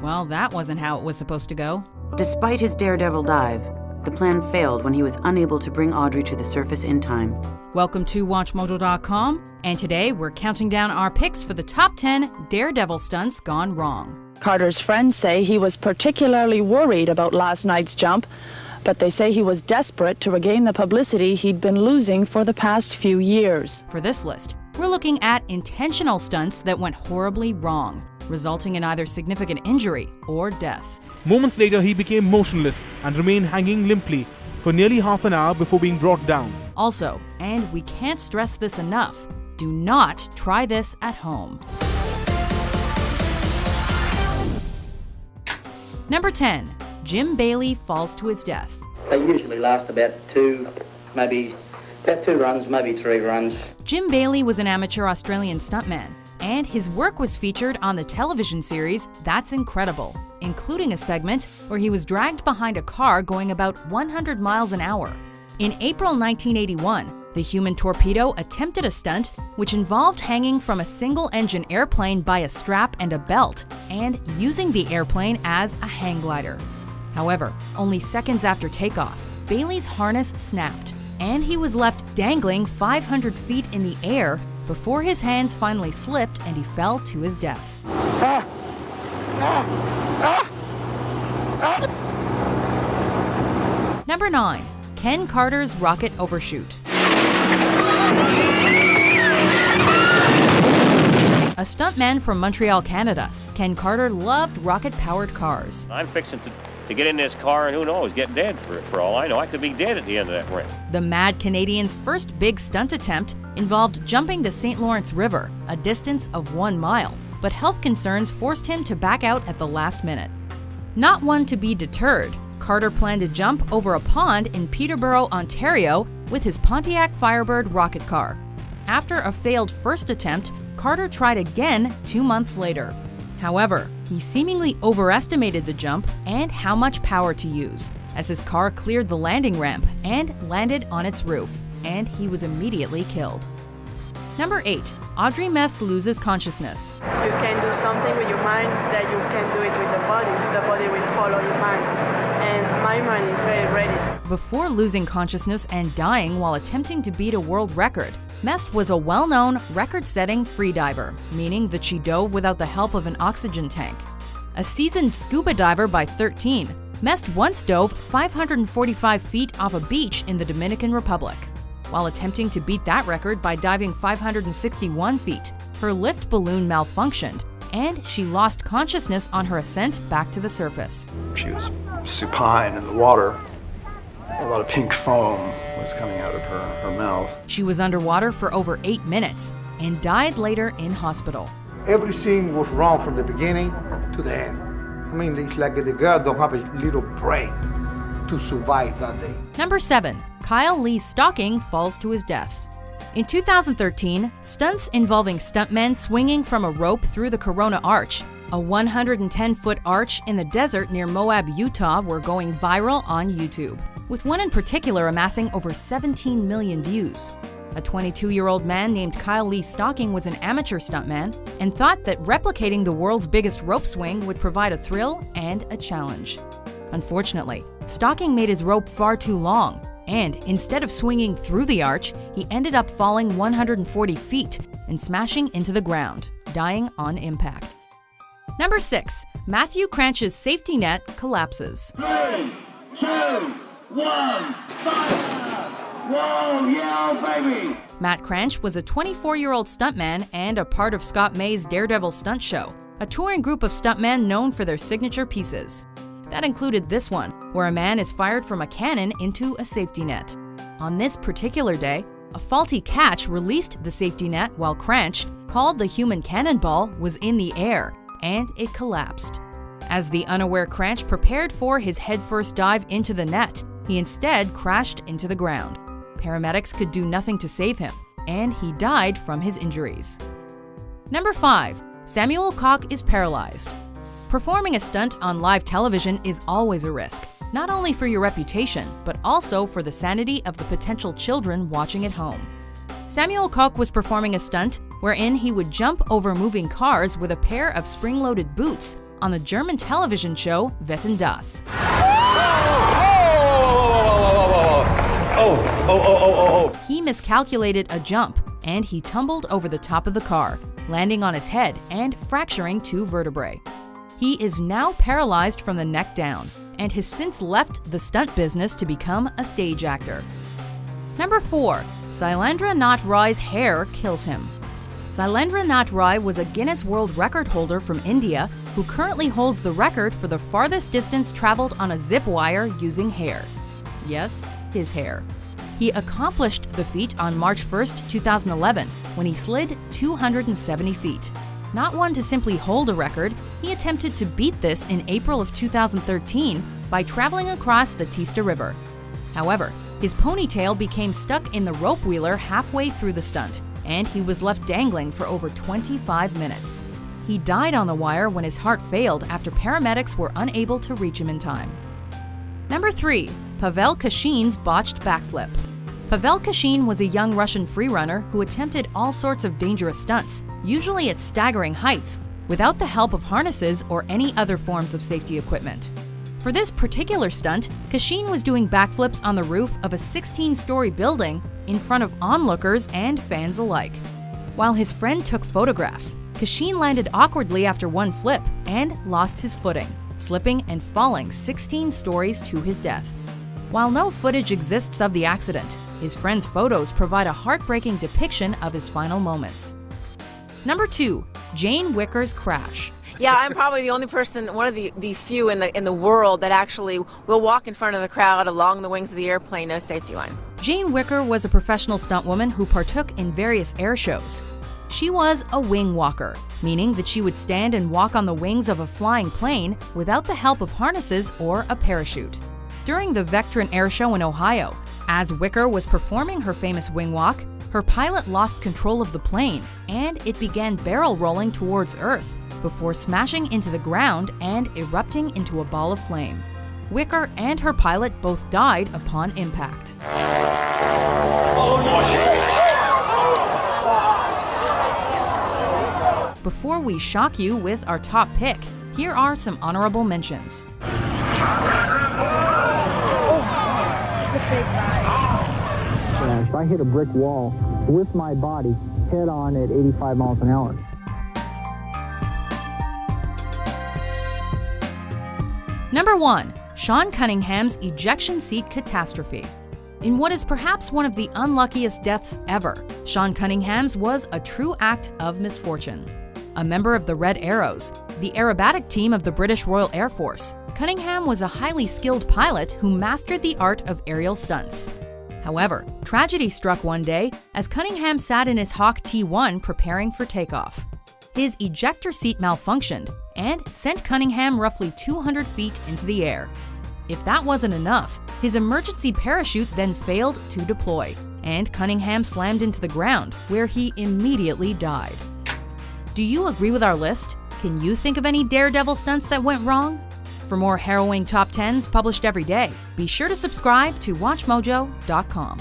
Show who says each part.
Speaker 1: Well, that wasn't how it was supposed to go.
Speaker 2: Despite his daredevil dive, the plan failed when he was unable to bring Audrey to the surface in time.
Speaker 1: Welcome to WatchMojo.com, and today we're counting down our picks for the top 10 Daredevil stunts gone wrong.
Speaker 3: Carter's friends say he was particularly worried about last night's jump, but they say he was desperate to regain the publicity he'd been losing for the past few years.
Speaker 1: For this list, we're looking at intentional stunts that went horribly wrong, resulting in either significant injury or death.
Speaker 4: Moments later, he became motionless and remained hanging limply for nearly half an hour before being brought down.
Speaker 1: Also, and we can't stress this enough, do not try this at home. Number 10. Jim Bailey falls to his death.
Speaker 5: They usually last about two runs, maybe 3 runs.
Speaker 1: Jim Bailey was an amateur Australian stuntman, and his work was featured on the television series That's Incredible, including a segment where he was dragged behind a car going about 100 miles an hour. In April 1981, the Human Torpedo attempted a stunt which involved hanging from a single-engine airplane by a strap and a belt, and using the airplane as a hang glider. However, only seconds after takeoff, Bailey's harness snapped, and he was left dangling 500 feet in the air before his hands finally slipped and he fell to his death. Number 9. Ken Carter's rocket overshoot. A stuntman from Montreal, Canada, Ken Carter loved rocket-powered cars.
Speaker 6: I'm fixing to get in this car and who knows, get dead for all I know. I could be dead at the end of that ramp.
Speaker 1: The mad Canadian's first big stunt attempt involved jumping the St. Lawrence River, a distance of 1 mile, but health concerns forced him to back out at the last minute. Not one to be deterred, Carter planned to jump over a pond in Peterborough, Ontario with his Pontiac Firebird rocket car. After a failed first attempt, Carter tried again 2 months later. However, he seemingly overestimated the jump and how much power to use, as his car cleared the landing ramp and landed on its roof, and he was immediately killed. Number 8. Audrey Mest loses consciousness.
Speaker 7: You can do something with your mind that you can do it with the body will follow your mind, and my mind is very ready.
Speaker 1: Before losing consciousness and dying while attempting to beat a world record, Mest was a well-known record-setting freediver, meaning that she dove without the help of an oxygen tank. A seasoned scuba diver by 13, Mest once dove 545 feet off a beach in the Dominican Republic. While attempting to beat that record by diving 561 feet, her lift balloon malfunctioned, and she lost consciousness on her ascent back to the surface.
Speaker 8: She was supine in the water. A lot of pink foam was coming out of her mouth.
Speaker 1: She was underwater for over 8 minutes and died later in hospital.
Speaker 9: Everything was wrong from the beginning to the end. I mean, it's like the girl don't have a little brain to survive that day.
Speaker 1: Number 7. Kyle Lee Stocking falls to his death. In 2013, stunts involving stuntmen swinging from a rope through the Corona Arch, a 110-foot arch in the desert near Moab, Utah, were going viral on YouTube, with one in particular amassing over 17 million views. A 22-year-old man named Kyle Lee Stocking was an amateur stuntman and thought that replicating the world's biggest rope swing would provide a thrill and a challenge. Unfortunately, Stocking made his rope far too long, and instead of swinging through the arch, he ended up falling 140 feet and smashing into the ground, dying on impact. Number 6. Matthew Cranch's safety net collapses.
Speaker 10: 3, 2, 1, fire! Whoa, yeah, baby!
Speaker 1: Matt Cranch was a 24-year-old stuntman and a part of Scott May's Daredevil Stunts show, a touring group of stuntmen known for their signature pieces. That included this one, where a man is fired from a cannon into a safety net. On this particular day, a faulty catch released the safety net while Cranch, called the Human Cannonball, was in the air, and it collapsed. As the unaware Cranch prepared for his headfirst dive into the net, he instead crashed into the ground. Paramedics could do nothing to save him, and he died from his injuries. Number 5. Samuel Koch is paralyzed. Performing a stunt on live television is always a risk, not only for your reputation, but also for the sanity of the potential children watching at home. Samuel Koch was performing a stunt wherein he would jump over moving cars with a pair of spring-loaded boots on the German television show Wetten, dass. He miscalculated a jump, and he tumbled over the top of the car, landing on his head and fracturing 2 vertebrae. He is now paralyzed from the neck down, and has since left the stunt business to become a stage actor. Number 4. Sailendra Nath Rai's hair kills him. Sailendra Nath Rai was a Guinness World Record holder from India who currently holds the record for the farthest distance traveled on a zip wire using hair. Yes, his hair. He accomplished the feat on March 1st, 2011, when he slid 270 feet. Not one to simply hold a record, he attempted to beat this in April of 2013 by traveling across the Teesta River. However, his ponytail became stuck in the rope wheeler halfway through the stunt, and he was left dangling for over 25 minutes. He died on the wire when his heart failed after paramedics were unable to reach him in time. Number 3. Pavel Kashin's botched backflip. Pavel Kashin was a young Russian freerunner who attempted all sorts of dangerous stunts, usually at staggering heights, without the help of harnesses or any other forms of safety equipment. For this particular stunt, Kashin was doing backflips on the roof of a 16-story building in front of onlookers and fans alike. While his friend took photographs, Kashin landed awkwardly after one flip and lost his footing, slipping and falling 16 stories to his death. While no footage exists of the accident, his friend's photos provide a heartbreaking depiction of his final moments. Number 2. Jane Wicker's crash.
Speaker 11: Yeah, I'm probably the only person, one of the few in the world that actually will walk in front of the crowd along the wings of the airplane, no safety line.
Speaker 1: Jane Wicker was a professional stuntwoman who partook in various air shows. She was a wing walker, meaning that she would stand and walk on the wings of a flying plane without the help of harnesses or a parachute. During the Vectron Air Show in Ohio, as Wicker was performing her famous wing walk, her pilot lost control of the plane and it began barrel rolling towards Earth before smashing into the ground and erupting into a ball of flame. Wicker and her pilot both died upon impact. Before we shock you with our top pick, here are some honorable mentions.
Speaker 12: If I hit a brick wall with my body head on at 85 miles an hour.
Speaker 1: Number 1. Sean Cunningham's ejection seat catastrophe. In what is perhaps one of the unluckiest deaths ever, Sean Cunningham's was a true act of misfortune. A member of the Red Arrows, the aerobatic team of the British Royal Air Force, Cunningham was a highly skilled pilot who mastered the art of aerial stunts. However, tragedy struck one day as Cunningham sat in his Hawk T-1 preparing for takeoff. His ejector seat malfunctioned and sent Cunningham roughly 200 feet into the air. If that wasn't enough, his emergency parachute then failed to deploy, and Cunningham slammed into the ground, where he immediately died. Do you agree with our list? Can you think of any Daredevil stunts that went wrong? For more harrowing top 10s published every day, be sure to subscribe to WatchMojo.com.